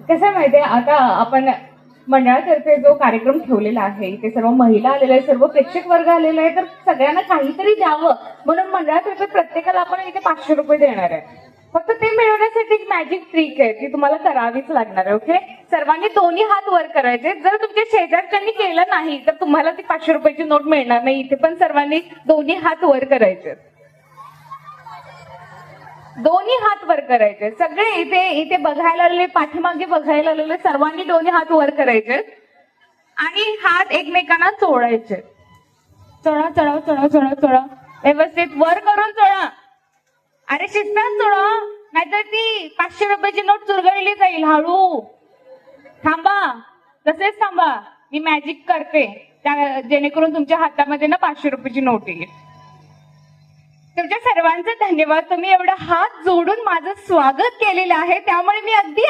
कसं आहे माहितीये, आता आपण मंडळातर्फे जो कार्यक्रम ठेवलेला आहे इथे सर्व महिला आलेल्या आहे, सर्व प्रेक्षक वर्ग आलेला आहे, तर सगळ्यांना काहीतरी द्यावं म्हणून मंडळातर्फे प्रत्येकाला आपण इथे 500 रुपये देणार आहे. फक्त ते मिळवण्यासाठी एक मॅजिक ट्रिक आहे ती तुम्हाला करावीच लागणार आहे. ओके, सर्वांनी दोन्ही हात वर करायचे. जर तुमच्या शेजारच्यांनी केलं नाही तर तुम्हाला ती 500 रुपयाची नोट मिळणार नाही. इथे पण सर्वांनी दोन्ही हात वर करायचे, दोन्ही हात वर करायचे. सगळे इथे इथे बघायला आलेले, पाठीमागे बघायला आलेले सर्वांनी दोन्ही हात वर करायचे आणि हात एकमेकांना चोळायचे. चोळा चोळा चोळा चोळा चोळा, व्यवस्थित वर करून चोळा. अरे शिस्तात चोळा, नाहीतर ती 500 रुपयाची नोट चुरगळली जाईल. हळू थांबा, तसेच थांबा. मी मॅजिक करते जेणेकरून तुमच्या हातामध्ये ना 500 रुपयाची नोट येईल. तुमच्या सर्वांचे धन्यवाद. तुम्ही एवढा हात जोडून माझं स्वागत केलेलं आहे, त्यामुळे मी अगदी